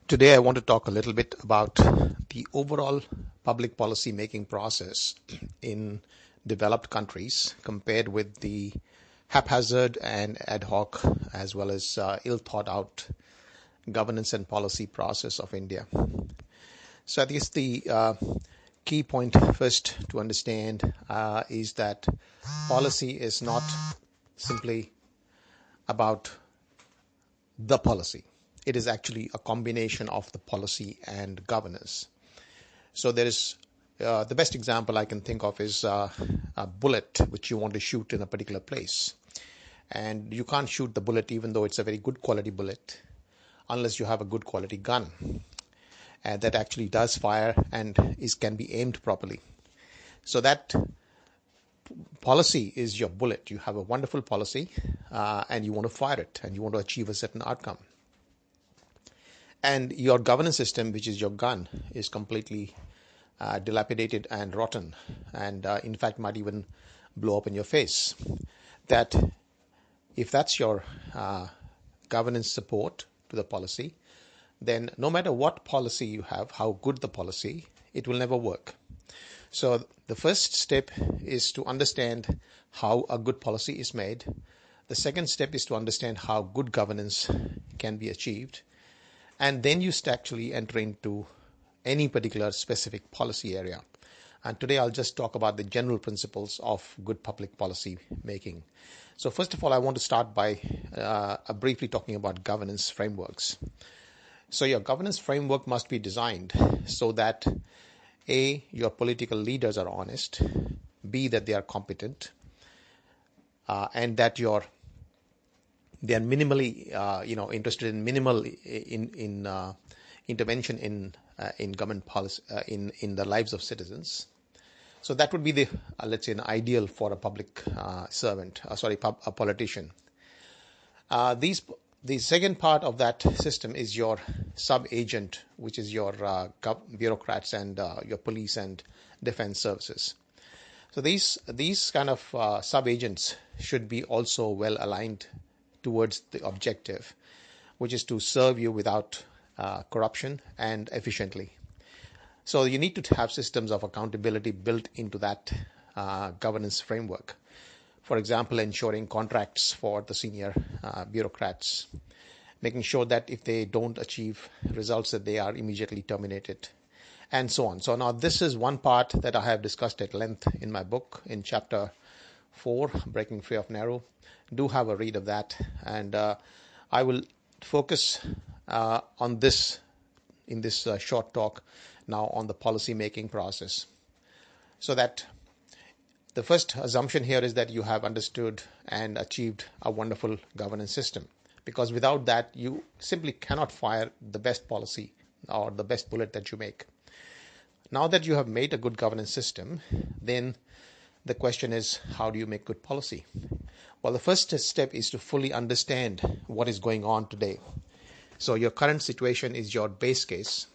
Today, I want to talk a little bit about the overall public policy making process in developed countries compared with the haphazard and ad hoc, as well as ill thought out governance and policy process of India. So, I guess the key point first to understand is that policy is not simply about the policy. It is actually a combination of the policy and governance. So there is the best example I can think of is a bullet which you want to shoot in a particular place. And you can't shoot the bullet even though it's a very good quality bullet unless you have a good quality gun that actually does fire and can be aimed properly. So that policy is your bullet. You have a wonderful policy and you want to fire it and you want to achieve a certain outcome. And your governance system, which is your gun, is completely dilapidated and rotten, and in fact might even blow up in your face. That if that's your governance support to the policy, then no matter what policy you have, how good the policy, it will never work. So the first step is to understand how a good policy is made. The second step is to understand how good governance can be achieved. And then you actually enter into any particular specific policy area. And today I'll just talk about the general principles of good public policy making. So first of all, I want to start by briefly talking about governance frameworks. So your governance framework must be designed so that A, your political leaders are honest, B, that they are competent, and that they are minimally, interested in minimal intervention in government policy in the lives of citizens. So that would be the let's say an ideal for a public a politician. The second part of that system is your sub-agent, which is your bureaucrats and your police and defense services. So these kind of sub-agents should be also well aligned towards the objective, which is to serve you without corruption and efficiently. So you need to have systems of accountability built into that governance framework. For example, ensuring contracts for the senior bureaucrats, making sure that if they don't achieve results that they are immediately terminated, and so on. So now this is one part that I have discussed at length in my book in chapter 4, Breaking Free of Narrow. Do have a read of that, and I will focus on this in this short talk now on the policy making process. So that the first assumption here is that you have understood and achieved a wonderful governance system, because without that you simply cannot fire the best policy or the best bullet that you make. Now that you have made a good governance system, then the question is, how do you make good policy? Well, the first step is to fully understand what is going on today. So your current situation is your base case,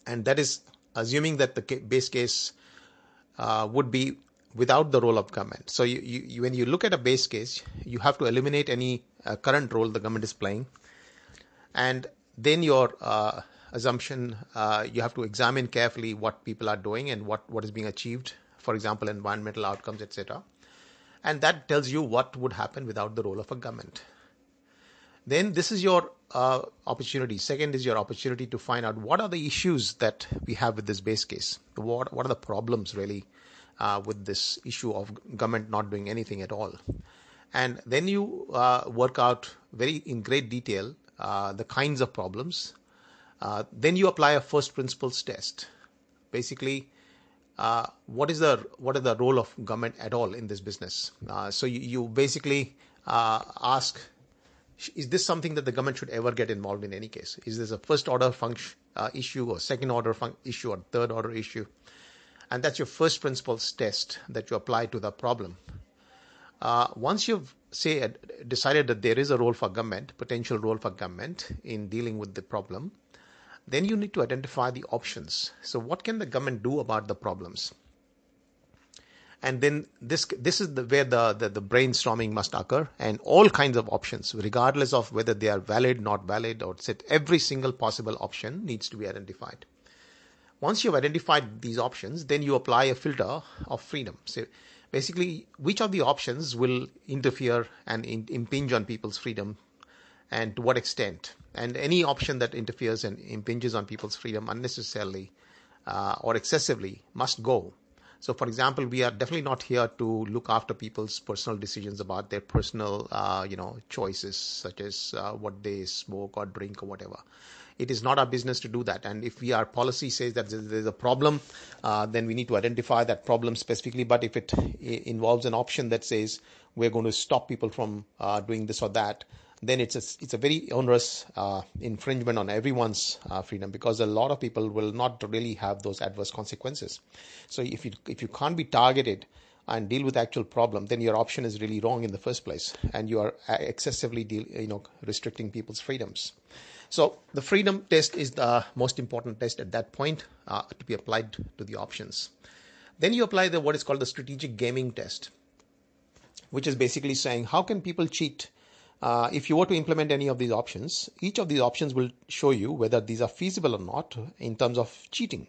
and that is assuming that the base case would be without the role of government. So when you look at a base case, you have to eliminate any current role the government is playing, and then your assumption, you have to examine carefully what people are doing and what is being achieved, for example, environmental outcomes, etc. And that tells you what would happen without the role of a government. Then this is your opportunity. Second is your opportunity to find out what are the issues that we have with this base case. What are the problems really with this issue of government not doing anything at all. And then you work out in great detail the kinds of problems. Then you apply a first principles test. Basically, what is the role of government at all in this business? So you basically ask, is this something that the government should ever get involved in any case? Is this a first order issue or second order issue or third order issue? And that's your first principles test that you apply to the problem. Once you've decided that there is a role for government, potential role for government in dealing with the problem, then you need to identify the options. So what can the government do about the problems? And then this is where the brainstorming must occur, and all kinds of options, regardless of whether they are valid, not valid, or set, every single possible option needs to be identified. Once you've identified these options, then you apply a filter of freedom. So basically, which of the options will interfere and impinge on people's freedom, and to what extent? And any option that interferes and impinges on people's freedom unnecessarily or excessively must go. So, for example, we are definitely not here to look after people's personal decisions about their personal, choices, such as what they smoke or drink or whatever. It is not our business to do that. And if our policy says that there's a problem, then we need to identify that problem specifically. But if it involves an option that says we're going to stop people from doing this or that, then it's a very onerous infringement on everyone's freedom, because a lot of people will not really have those adverse consequences. So if you can't be targeted and deal with the actual problem, then your option is really wrong in the first place, and you are excessively restricting people's freedoms. So the freedom test is the most important test at that point to be applied to the options. Then you apply what is called the strategic gaming test, which is basically saying how can people cheat. If you were to implement any of these options, each of these options will show you whether these are feasible or not in terms of cheating.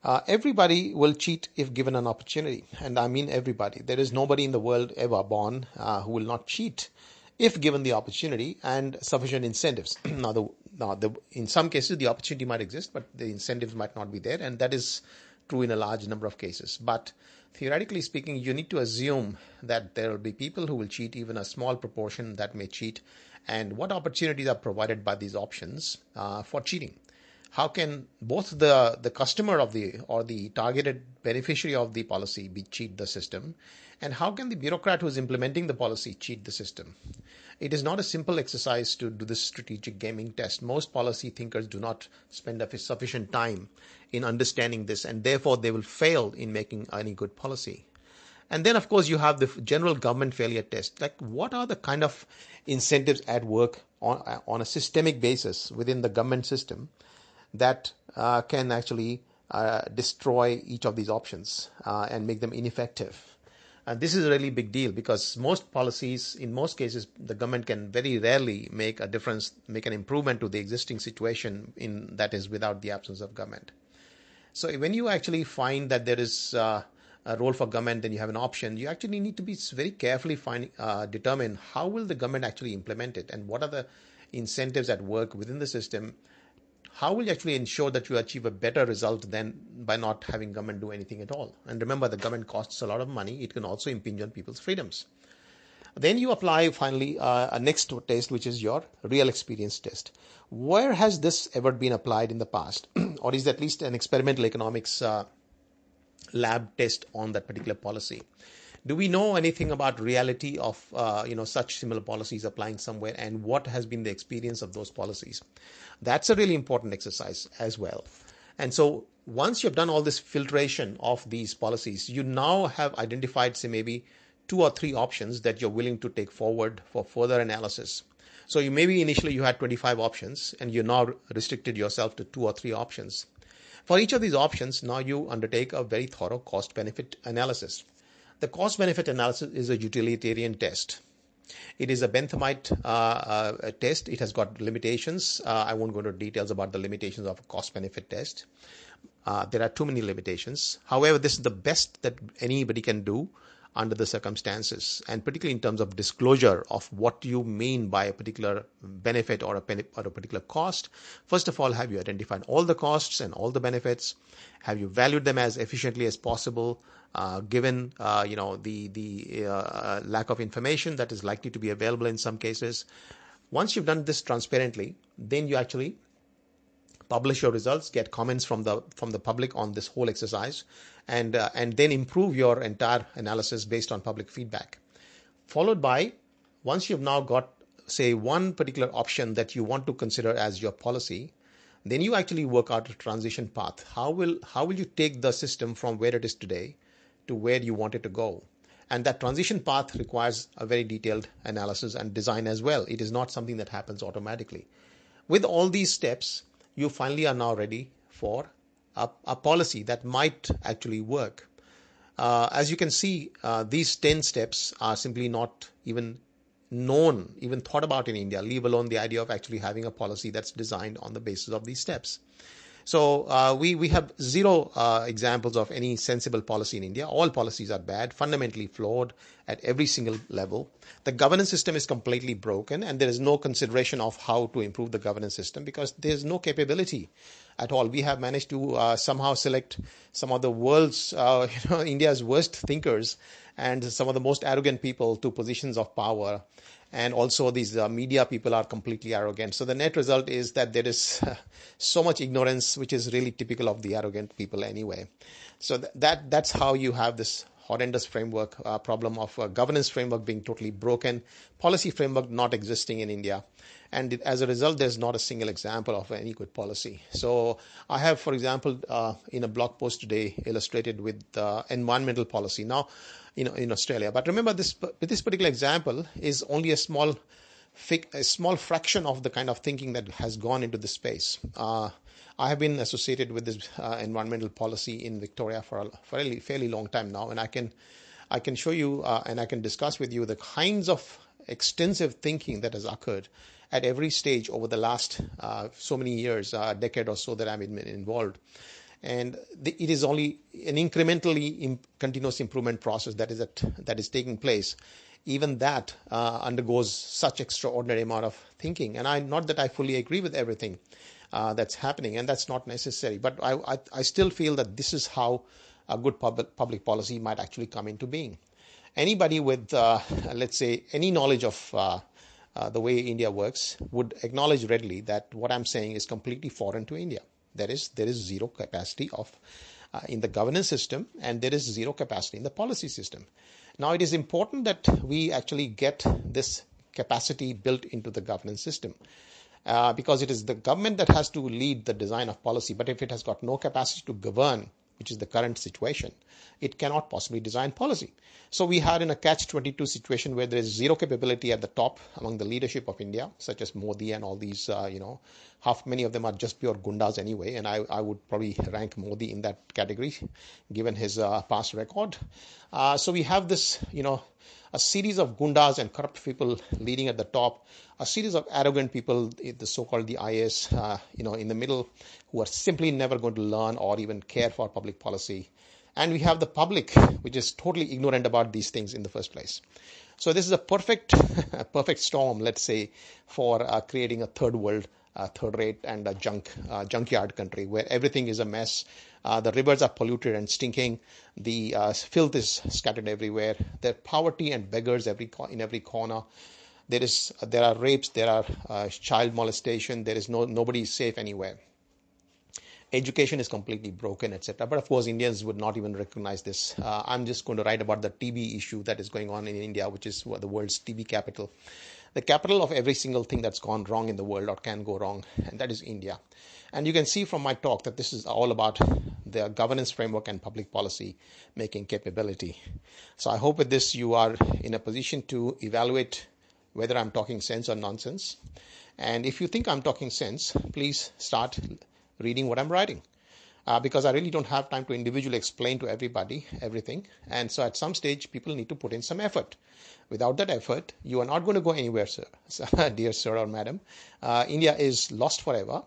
Everybody will cheat if given an opportunity, and I mean everybody. There is nobody in the world ever born who will not cheat if given the opportunity and sufficient incentives. In some cases, the opportunity might exist, but the incentives might not be there, and that is true in a large number of cases. But theoretically speaking, you need to assume that there will be people who will cheat, even a small proportion that may cheat, and what opportunities are provided by these options for cheating. How can both the customer or the targeted beneficiary of the policy cheat the system, and how can the bureaucrat who is implementing the policy cheat the system? It is not a simple exercise to do this strategic gaming test. Most policy thinkers do not spend sufficient time in understanding this, and therefore they will fail in making any good policy. And then, of course, you have the general government failure test. Like, what are the kind of incentives at work on a systemic basis within the government system that can actually destroy each of these options and make them ineffective? And this is a really big deal, because most policies, in most cases, the government can very rarely make a difference, make an improvement to the existing situation that is without the absence of government. So when you actually find that there is a role for government, then you have an option, you actually need to be very carefully determine how will the government actually implement it, and what are the incentives at work within the system. How will you actually ensure that you achieve a better result than by not having government do anything at all? And remember, the government costs a lot of money. It can also impinge on people's freedoms. Then you apply finally a next test, which is your real experience test. Where has this ever been applied in the past? Or is at least an experimental economics lab test on that particular policy? Do we know anything about reality of such similar policies applying somewhere, and what has been the experience of those policies? That's a really important exercise as well. And so once you've done all this filtration of these policies, you now have identified, say, maybe 2 or 3 options that you're willing to take forward for further analysis. So initially you had 25 options, and you now restricted yourself to 2 or 3 options. For each of these options, now you undertake a very thorough cost-benefit analysis. The cost-benefit analysis is a utilitarian test. It is a Benthamite test. It has got limitations. I won't go into details about the limitations of a cost-benefit test. There are too many limitations. However, this is the best that anybody can do under the circumstances, and particularly in terms of disclosure of what you mean by a particular benefit or a particular cost. First of all, have you identified all the costs and all the benefits? Have you valued them as efficiently as possible, given the lack of information that is likely to be available in some cases? Once you've done this transparently, then you actually publish your results, get comments from the public on this whole exercise, and then improve your entire analysis based on public feedback. Followed by, once you've now got, say, one particular option that you want to consider as your policy, then you actually work out a transition path. How will you take the system from where it is today to where you want it to go? And that transition path requires a very detailed analysis and design as well. It is not something that happens automatically. With all these steps, you finally are now ready for a policy that might actually work. As you can see, these 10 steps are simply not even known, even thought about in India, leave alone the idea of actually having a policy that's designed on the basis of these steps. So we have zero examples of any sensible policy in India. All policies are bad, fundamentally flawed at every single level. The governance system is completely broken, and there is no consideration of how to improve the governance system because there's no capability at all. We have managed to somehow select some of the world's, India's worst thinkers and some of the most arrogant people to positions of power. And also these media people are completely arrogant. So the net result is that there is so much ignorance, which is really typical of the arrogant people anyway. So that's how you have this horrendous framework problem of governance framework being totally broken, policy framework not existing in India. And as a result, there's not a single example of any good policy. So I have, for example, in a blog post today, illustrated with environmental policy. Now, in Australia. But remember, this particular example is only a small fraction of the kind of thinking that has gone into this space. I have been associated with this environmental policy in Victoria for a fairly long time now, and I can show you and I can discuss with you the kinds of extensive thinking that has occurred at every stage over the last so many years, a decade or so that I've been involved. And it is only an incrementally continuous improvement process that is taking place. Even that undergoes such extraordinary amount of thinking. And not that I fully agree with everything that's happening, and that's not necessary. But I still feel that this is how a good public policy might actually come into being. Anybody with, let's say, any knowledge of the way India works would acknowledge readily that what I'm saying is completely foreign to India. There is zero capacity in the governance system, and there is zero capacity in the policy system. Now, it is important that we actually get this capacity built into the governance system because it is the government that has to lead the design of policy. But if it has got no capacity to govern, which is the current situation, it cannot possibly design policy. So we are in a catch-22 situation where there is zero capability at the top among the leadership of India, such as Modi and all these, many of them are just pure gundas anyway, and I would probably rank Modi in that category, given his past record. So we have this, a series of gundas and corrupt people leading at the top, a series of arrogant people, the so-called the IS, in the middle, who are simply never going to learn or even care for public policy. And we have the public, which is totally ignorant about these things in the first place. So this is a perfect storm, let's say, for creating a third world, third-rate and a junkyard country where everything is a mess. The rivers are polluted and stinking. The filth is scattered everywhere. There are poverty and beggars in every corner. There are rapes. There are child molestation. There is nobody is safe anywhere. Education is completely broken, etc. But of course, Indians would not even recognize this. I'm just going to write about the TB issue that is going on in India, which is the world's TB capital. The capital of every single thing that's gone wrong in the world or can go wrong, and that is India. And you can see from my talk that this is all about the governance framework and public policy making capability. So I hope with this you are in a position to evaluate whether I'm talking sense or nonsense. And if you think I'm talking sense, please start reading what I'm writing. Because I really don't have time to individually explain to everybody everything. And so at some stage, people need to put in some effort. Without that effort, you are not going to go anywhere, sir, dear sir or madam. India is lost forever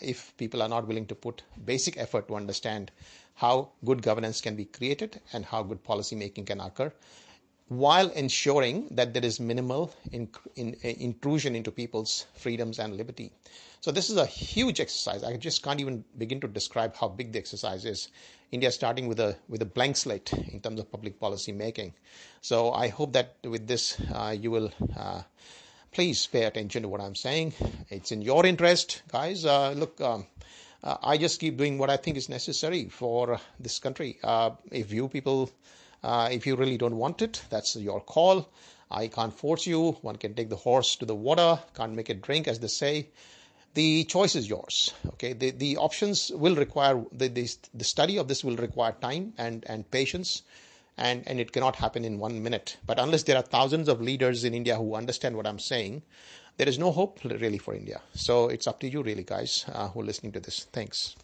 if people are not willing to put basic effort to understand how good governance can be created and how good policy making can occur, while ensuring that there is minimal intrusion into people's freedoms and liberty. So this is a huge exercise. I just can't even begin to describe how big the exercise is. India is starting with a blank slate in terms of public policy making. So I hope that with this you will please pay attention to what I'm saying. It's in your interest, guys. I just keep doing what I think is necessary for this country. If you people if you really don't want it, that's your call. I can't force you. One can take the horse to the water, can't make it drink, as they say. The choice is yours. Okay, the options will require the study of this will require time and patience, and it cannot happen in 1 minute. But unless there are thousands of leaders in India who understand what I'm saying, there is no hope really for India. So it's up to you, really, guys, who are listening to this. Thanks.